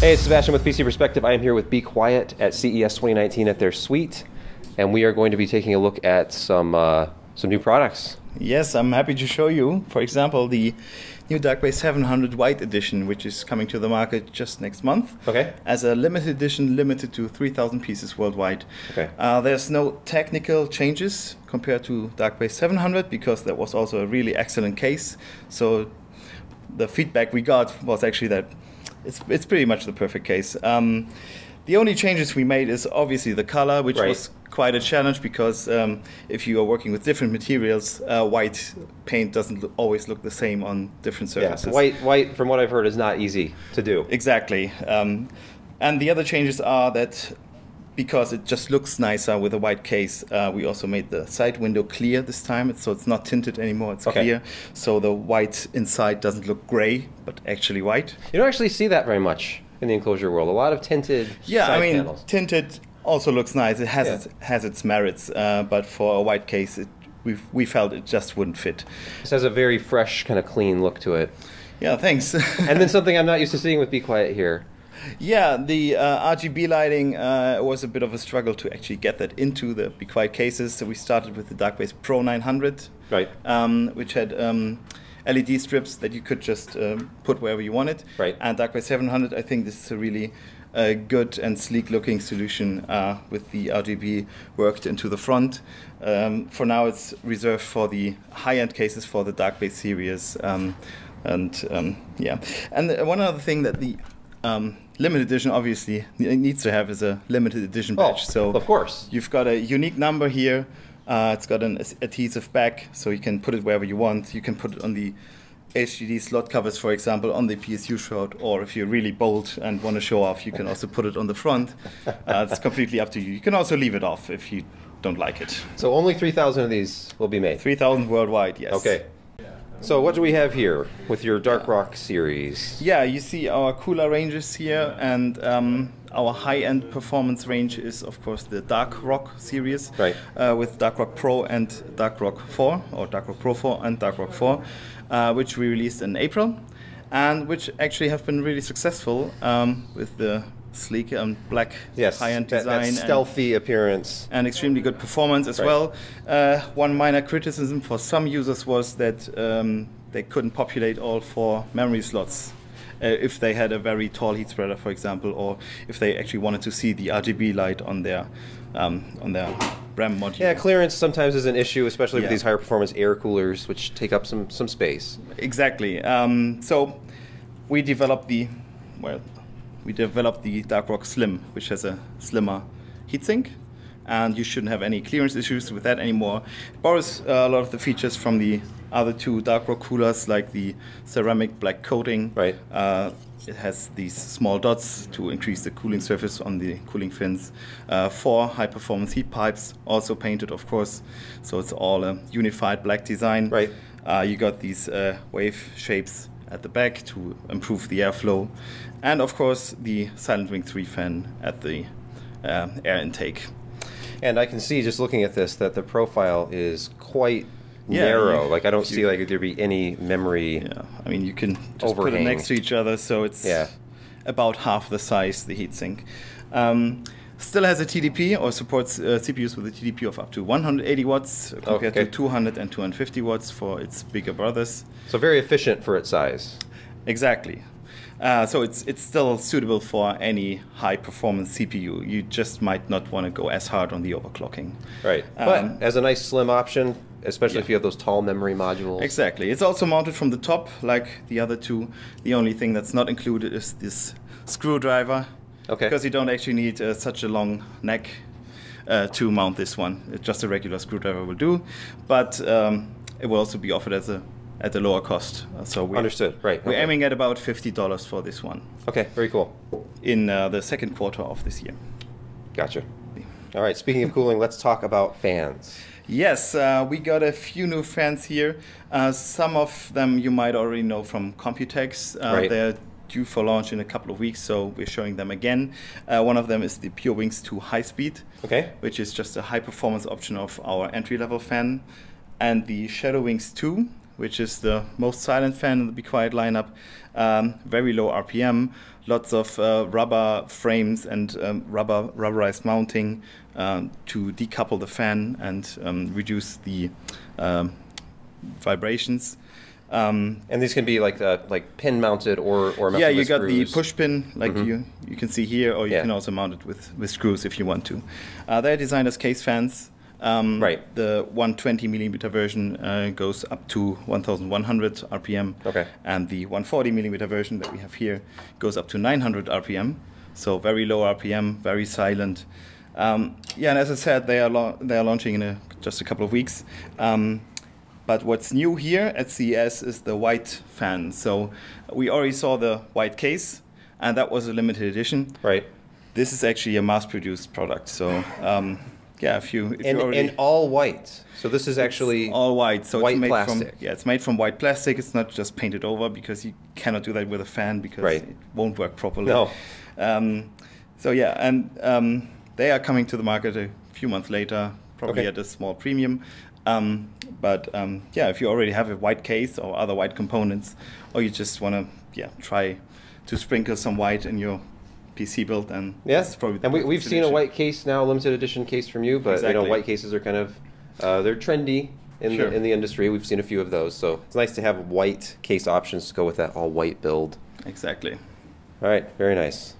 Hey, it's Sebastian with PC Perspective. I am here with Be Quiet at CES 2019 at their suite, and we are going to be taking a look at some new products. Yes, I'm happy to show you, for example, the new Darkbase 700 White Edition, which is coming to the market just next month. Okay. As a limited edition, limited to 3,000 pieces worldwide. Okay. There's no technical changes compared to Darkbase 700 because that was also a really excellent case. So the feedback we got was actually that it's pretty much the perfect case. The only changes we made is obviously the color, which was quite a challenge because if you are working with different materials, white paint doesn't always look the same on different surfaces. Yeah, white, from what I've heard, is not easy to do. Exactly. And the other changes are that because it just looks nicer with a white case, we also made the side window clear this time. So it's not tinted anymore, it's clear. So the white inside doesn't look gray, but actually white. You don't actually see that very much in the enclosure world. A lot of tinted side panels. Tinted also looks nice. It has its merits, but for a white case, we felt it just wouldn't fit. This has a very fresh, kind of clean look to it. Yeah, thanks. And then something I'm not used to seeing with Be Quiet here. Yeah, the Rgb lighting was a bit of a struggle to actually get that into the Be Quiet cases. So we started with the Darkbase Pro 900, which had LED strips that you could just put wherever you wanted. And Darkbase 700, I think this is a really good and sleek-looking solution with the Rgb worked into the front. For now, it's reserved for the high-end cases for the Darkbase series. Yeah, and one other thing that the limited edition obviously needs to have is a limited edition badge. So of course, you've got a unique number here. It's got an adhesive back, so you can put it wherever you want. You can put it on the HDD slot covers, for example, on the PSU shroud, or if you're really bold and want to show off, you can also put it on the front. It's completely up to you. You can also leave it off if you don't like it. So only 3,000 of these will be made? 3,000 worldwide, yes. Okay. So what do we have here with your Dark Rock series? Yeah, you see our cooler ranges here, and our high-end performance range is, of course, the Dark Rock series, with Dark Rock Pro and Dark Rock 4, or Dark Rock Pro 4 and Dark Rock 4, which we released in April, and which actually have been really successful with the sleek and black high-end design. That stealthy appearance. And extremely good performance as well. One minor criticism for some users was that they couldn't populate all 4 memory slots if they had a very tall heat spreader, for example, or if they actually wanted to see the RGB light on their RAM module. Yeah, clearance sometimes is an issue, especially with these higher performance air coolers, which take up some space. Exactly. So we developed the Dark Rock Slim, which has a slimmer heatsink, and you shouldn't have any clearance issues with that anymore. It borrows a lot of the features from the other 2 Dark Rock coolers, like the ceramic black coating. It has these small dots to increase the cooling surface on the cooling fins. 4 high-performance heat pipes, also painted, of course, so it's all a unified black design. You got these wave shapes at the back to improve the airflow, and of course the Silent Wing 3 fan at the air intake. And I can see, just looking at this, that the profile is quite narrow. Like I don't see like there'd be any memory. Yeah, I mean you can just put it next to each other, so it's about half the size, the heatsink. Still has a TDP, or supports CPUs with a TDP of up to 180 watts compared to 200 and 250 watts for its bigger brothers. So very efficient for its size. Exactly. So it's still suitable for any high-performance CPU. You just might not want to go as hard on the overclocking. But as a nice slim option, especially if you have those tall memory modules. Exactly. It's also mounted from the top, like the other 2. The only thing that's not included is this screwdriver. Because you don't actually need such a long neck to mount this one. Just a regular screwdriver will do, but it will also be offered at a lower cost. So we're aiming at about $50 for this one. Okay, very cool. In the second quarter of this year. Gotcha. All right, speaking of cooling, let's talk about fans. Yes, we got a few new fans here. Some of them you might already know from Computex. They're due for launch in a couple of weeks, so we're showing them again. One of them is the Pure Wings 2 High Speed, which is just a high performance option of our entry-level fan. And the Shadow Wings 2, which is the most silent fan in the Be Quiet lineup. Very low RPM, lots of rubber frames and rubberized mounting to decouple the fan and reduce the vibrations. And these can be like pin mounted or mounted yeah, you with got screws. the push pin like you can see here, or you can also mount it with screws if you want to. They're designed as case fans. Right. The 120 millimeter version goes up to 1,100 RPM, and the 140 millimeter version that we have here goes up to 900 RPM. So very low RPM, very silent. Yeah, and as I said, they are launching in just a couple of weeks. But what's new here at CES is the white fan. So we already saw the white case, and that was a limited edition. Right. This is actually a mass-produced product. So yeah, if you already, and all white. So this is actually all white. So white it's made plastic. it's made from white plastic. It's not just painted over, because you cannot do that with a fan, because it won't work properly. No. So yeah, and they are coming to the market a few months later, probably at a small premium. But yeah, if you already have a white case or other white components, or you just want to try to sprinkle some white in your PC build, and this is probably the we've seen a white case now, limited edition case from you, but you know, white cases are kind of they're trendy in the industry. We've seen a few of those, so it's nice to have white case options to go with that all white build. Exactly. All right, very nice.